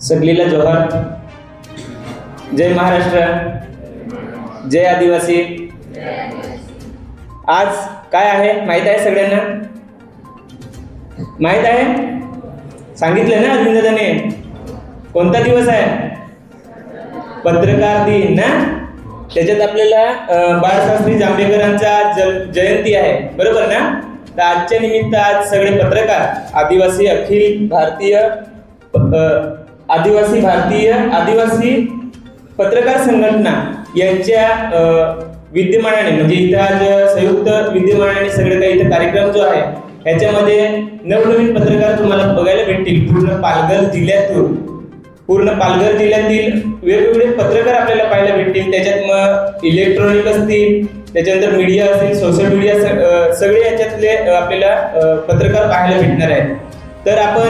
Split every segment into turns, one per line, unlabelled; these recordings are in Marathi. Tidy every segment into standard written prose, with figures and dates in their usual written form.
सगळीला जोहार. जय महाराष्ट्र, जय आदिवासी. आज काय आहे माहित आहे सगळ्यांना? माहित आहे? सांगितलं ना अरविंद दादाने. कोणता दिवस आहे? पत्रकार दिन ना. त्याच्यात आपल्याला बाळशास्त्री जांभेकरांचा जयंती आहे, बरोबर ना. तर आजच्या निमित्त आज सगळे पत्रकार, आदिवासी पत्रकार संघटना यांच्या विद्यमानाने, म्हणजे इथं आज संयुक्त विद्यमानाने सगळे काही इथं कार्यक्रम जो आहे ह्याच्यामध्ये नवनवीन पत्रकार तुम्हाला बघायला भेटतील. पूर्ण पालघर जिल्ह्यातील वेगवेगळे पत्रकार आपल्याला पाहायला भेटतील. त्याच्यात मग इलेक्ट्रॉनिक असतील, त्याच्यानंतर मीडिया असतील, सोशल मीडिया, सगळे याच्यातले आपल्याला पत्रकार पाहायला भेटणार आहेत. तर आपण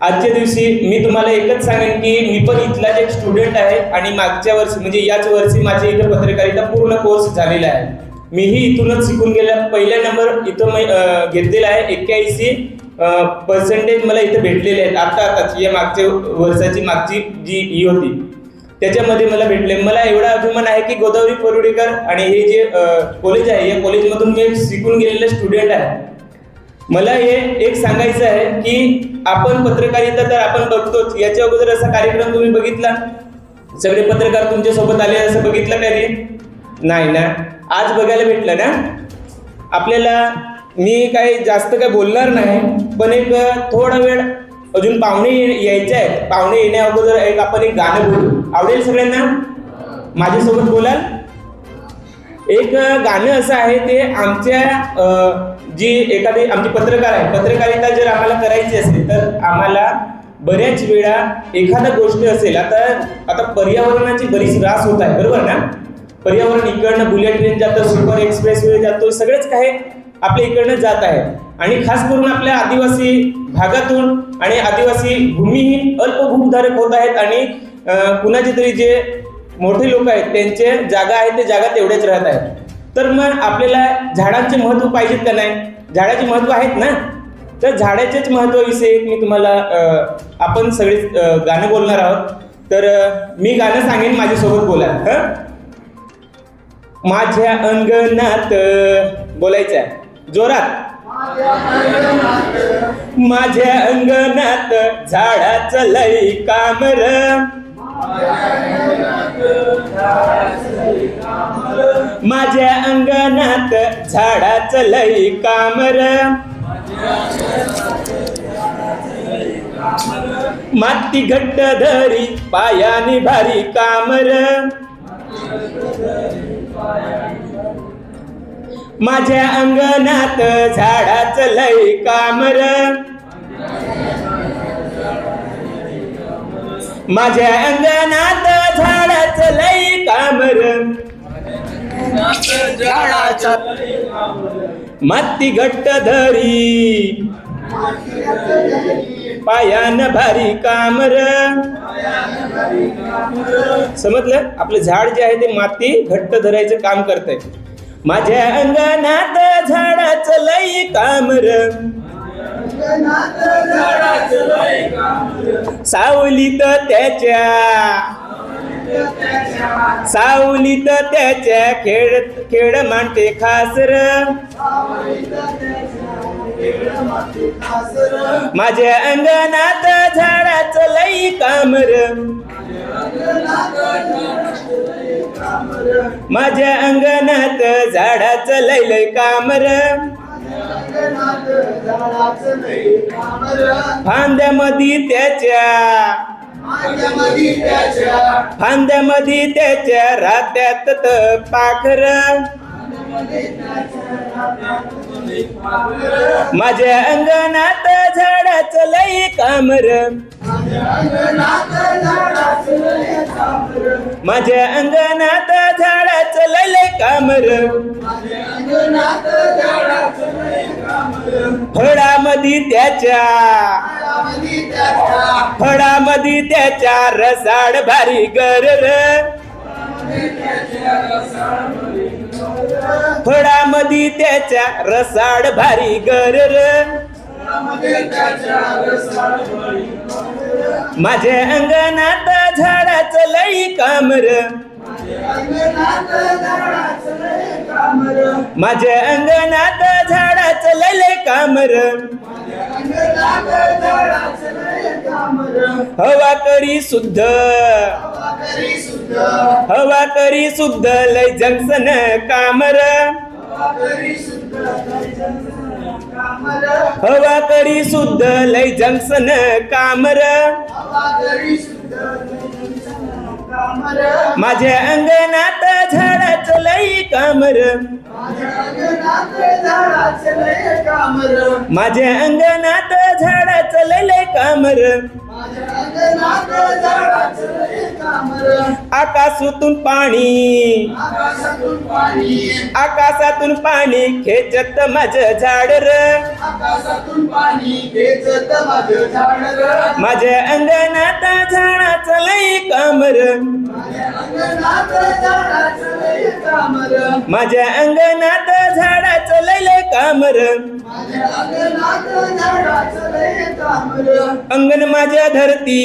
आजच्या दिवशी मी तुम्हाला एकच सांगेन की मी पण इथलाच एक स्टुडंट आहे आणि मागच्या वर्षी म्हणजे याच वर्षी माझे इथं पत्रकारिता पूर्ण कोर्स झालेला आहे. मीही इथूनच शिकून गेला. पहिला नंबर इथं मी घेतलेला आहे. 81% मला इथं भेटलेले आहेत. आताच या मागच्या वर्षाची मागची जी ही होती त्याच्यामध्ये मला भेटले. मला एवढा अभिमान आहे की गोदावरी परुडेकर आणि हे जे कॉलेज आहे या कॉलेजमधून मी शिकून गेलेला स्टुडंट आहे. मला हे एक सांगायचं आहे की आपण पत्रकारिता तर आपण बघतोच. याच्या अगोदर असा कार्यक्रम तुम्ही बघितला? सगळे पत्रकार तुमच्या सोबत आले असं बघितलं कधी? नाही ना. आज बघायला भेटलं ना आपल्याला. मी काही जास्त काय बोलणार नाही, पण एक थोडा वेळ अजून पाहुणे यायचे आहेत. पाहुणे येण्या अगोदर आपण एक गाणं बोलू. आवडेल सगळ्यांना? माझ्यासोबत बोलाल? एक गाणं असं आहे, ते आमच्या जी एखादी आमची पत्रकार आहे, पत्रकारिता जर आम्हाला करायची असेल तर आम्हाला बऱ्याच वेळा एखादा गोष्ट असेल, आता पर्यावरणाची बरीच त्रास होत आहे, बरोबर ना. पर्यावरण इकडनं बुलेट ट्रेन जातं, सुपर एक्सप्रेस वे जातो, सगळेच काही आपल्या इकडनं जात आहे. आणि खास करून आपल्या आदिवासी भागातून आणि आदिवासी भूमिहीन अल्पभूधारक होत आहेत आणि कुणाचे तरी जे मोठे लोक आहेत त्यांचे जागा आहेत ते जागा तेवढेच राहत आहेत. तर मग आपल्याला झाडांचे महत्त्व पाहिजेत का नाही? झाडाचे महत्त्व आहेत ना. तर झाडाचेच महत्त्वाविषयी मी तुम्हाला आपण सगळे गाणं बोलणार आहोत. तर मी गाणं सांगेन, माझ्यासोबत बोला. माझ्या अंगणात बोलायचं आहे जोरात. माझ्या अंगणात झाडाचं लई कामर, माझ्या अंगणात झाडाचं लई कामर, माती घट्ट धरी पायाने भारी कामर, माझ्या अंगणात झाडाचं लई कामर, माझ्या अंगणात झाडाचं लई कामर, माती घट्ट धरी पायान भारी कामर. समजलं? आपलं झाड जे आहे ते माती घट्ट धरायचं काम करतंय. माझ्या अंगणात झाडाचं लई कामर, सावलीत त्याच्या खेळ मांडते खासर, माझ्या अंगणात झाडाचं लई कामर, माझ्या अंगणात झाडाचं लई लई कामर, फांद्यामध्ये त्याच्या रात्यात पाखर, माझ्या अंगणात झाडाचं लई कामर, माझ्या अंगणात झाडाचं लई कामर, फळामध्ये त्याच्या रसाळ भारी गरर, फळामध्ये त्याच्या रसाळ भारी गरर, माझ्या अंगणात झाडाचं लई कामर, माझ्या अंगणात झाडाचं लई कामर, हवा करी शुद्ध, हवा करी शुद्ध लय जंक्शन कामर, हवा करी शुद्ध लय जंक्शन कामर, माझ्या अंगणात झाडाचं लई कामर, माझ्या अंगणात झाडाचं लई कामर, आकाशातून पाणी, आकाशातून पाणी खेचत माझं झाड र, माझ्या अंगणात झाडाचं लई कामर, माझ्या अंगणात झाडाचं लई कामर, अंगण माझ्या धरती,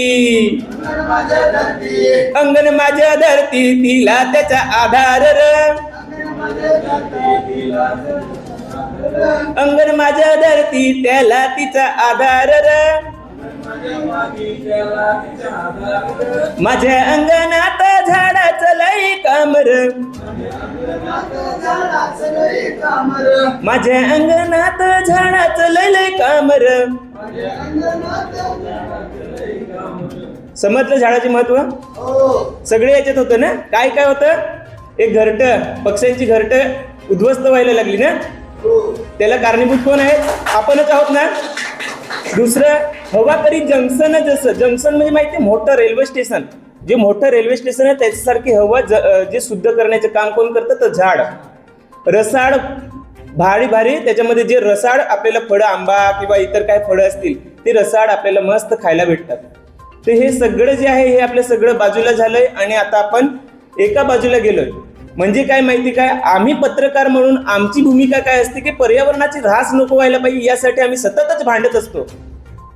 अंगण माझ्या धरती तिला त्याचा आधार र, अंगण माझ्या धरती त्याला तिचा आधार र, माझ्या अंगणात झाडाचं लई कामर, माझ्या अंगणात झाडाचं लई कामर. समजलं झाडाचे महत्व? सगळे याच्यात होतं ना. काय काय होतं? एक घरट, पक्ष्यांची घरट उद्ध्वस्त व्हायला लागली ना, त्याला कारणीभूत कोण आहेत? आपणच आहोत ना. दुसरं, हवा करी जंक्शन. जसं जंक्शन म्हणजे माहिती, मोठं रेल्वे स्टेशन. जे मोठं रेल्वे स्टेशन आहे त्याच्यासारखी हवा जे शुद्ध करण्याचं काम कोण करतं? तर झाड. रसाळ, भारी भारी त्याच्यामध्ये जे रसाळ आपल्याला फळं, आंबा किंवा इतर काय फळं असतील ते रसाळ आपल्याला मस्त खायला भेटतात. तर हे सगळं जे आहे हे आपलं सगळं बाजूला झालंय आणि आता आपण एका बाजूला गेलोय. म्हणजे काय माहिती काय, आम्ही पत्रकार म्हणून आमची भूमिका काय असते की पर्यावरणाची ऱ्हास नको व्हायला पाहिजे यासाठी आम्ही सततच भांडत असतो.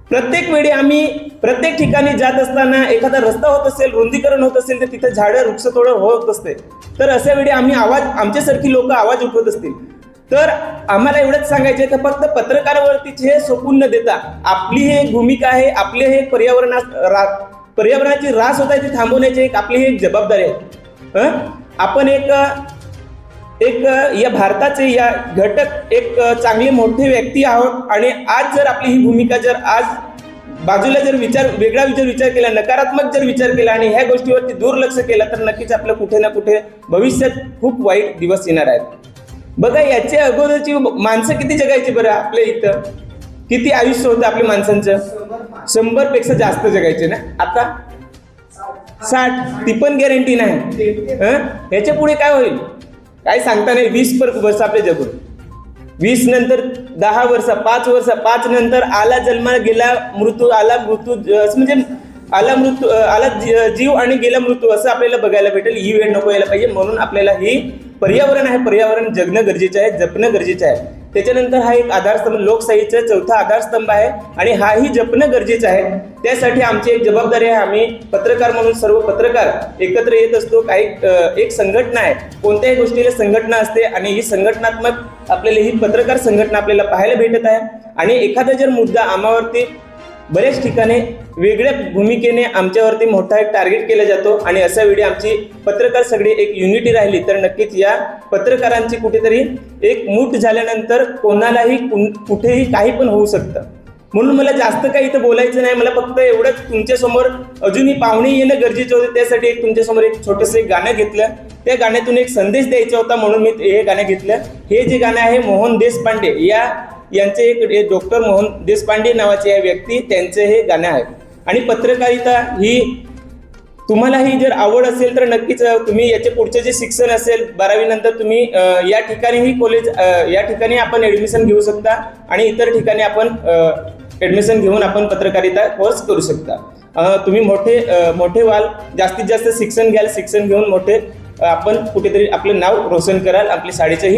प्रत्येक वेळी आम्ही प्रत्येक ठिकाणी जात असताना एखादा रस्ता होत असेल, रुंदीकरण होत असेल तर तिथे झाडं वृक्षतोड होत असते. तर अशा वेळी आम्ही आवाज, आमच्यासारखी लोक आवाज उठवत असतील तर आम्हाला एवढंच सांगायचं आहे की फक्त पत्रकारावरतीच हे सोपून न देता आपली हे भूमिका आहे, आपले हे पर्यावरणाची ऱ्हास होत आहे ती थांबवण्याची एक आपली एक जबाबदारी आहे. आपण एक या भारताचे या घटक एक चांगले मोठे व्यक्ती आहोत आणि आज जर आपली ही भूमिका जर आज बाजूला जर वेगळा विचार केला, नकारात्मक जर विचार केला आणि ह्या गोष्टीवरती दुर्लक्ष केला तर नक्कीच आपलं कुठे ना कुठे भविष्यात खूप वाईट दिवस येणार आहेत. बघा, याच्या अगोदरची माणसं किती जगायची बरं? आपल्या इथं किती आयुष्य होतं आपल्या माणसांचं? 100 पेक्षा जास्त जगायचे ना. आता 60, ती पण गॅरंटी नाही. ह्याच्या पुढे काय होईल काय सांगता नाही. 20 वर्ष आपले जगून, 20 नंतर 10 वर्ष, 5 वर्ष, 5 नंतर आला जन्म, गेला मृत्यू, आला मृत्यू, म्हणजे आला मृत्यू, आला जीव आणि गेला मृत्यू, असं आपल्याला बघायला भेटेल. ही वेळ नको यायला पाहिजे. म्हणून आपल्याला ही पर्यावरण आहे, पर्यावरण जगणं गरजेचं आहे, जपणं गरजेचं आहे. त्याच्यानंतर हा एक आधारस्तंभ, लोकशाहीचा चौथा आधारस्तंभ आहे आणि हाही जपणं गरजेचं आहे. त्यासाठी आमची एक जबाबदारी आहे. आम्ही पत्रकार म्हणून सर्व पत्रकार एकत्र येत असतो. काही एक संघटना आहे, कोणत्याही गोष्टीला संघटना असते आणि ही संघटनात्मक आपल्याला ही पत्रकार संघटना आपल्याला पाहायला भेटत आहे. आणि एखादा जर मुद्दा आम्हावरती बऱ्याच ठिकाणी वेगळ्या भूमिकेने आमच्यावरती मोठा एक टार्गेट केला जातो आणि अशा वेळी आमची पत्रकार सगळी एक युनिटी राहिली तर नक्कीच या पत्रकारांची कुठेतरी एक मूठ झाल्यानंतर कोणालाही कुठेही काही पण होऊ शकतं. म्हणून मला जास्त काही इथं बोलायचं नाही. मला फक्त एवढंच तुमच्यासमोर अजूनही पाहुणे येणं गरजेचं होतं. त्यासाठी एक तुमच्यासमोर एक छोटंसं एक गाणं घेतलं. त्या गाण्यातून एक संदेश द्यायचा होता म्हणून मी हे गाणं घेतलं. हे जे गाणं आहे मोहन देशपांडे यांचे एक डॉक्टर मोहन देशपांडे नावाचे या व्यक्ती, त्यांचे हे गाणं आहे. आणि पत्रकारिता ही तुम्हालाही जर आवड असेल तर नक्कीच तुम्ही याचे पुढचे जे शिक्षण असेल 12वी नंतर तुम्ही या ठिकाणीही कॉलेज या ठिकाणी आपण ॲडमिशन घेऊ शकता आणि इतर ठिकाणी आपण ॲडमिशन घेऊन आपण पत्रकारिता कोर्स करू शकता. तुम्ही मोठे व्हाल, जास्तीत जास्त शिक्षण घ्याल, शिक्षण घेऊन मोठे आपण कुठेतरी आपलं नाव रोशन कराल, आपली शाळेचंही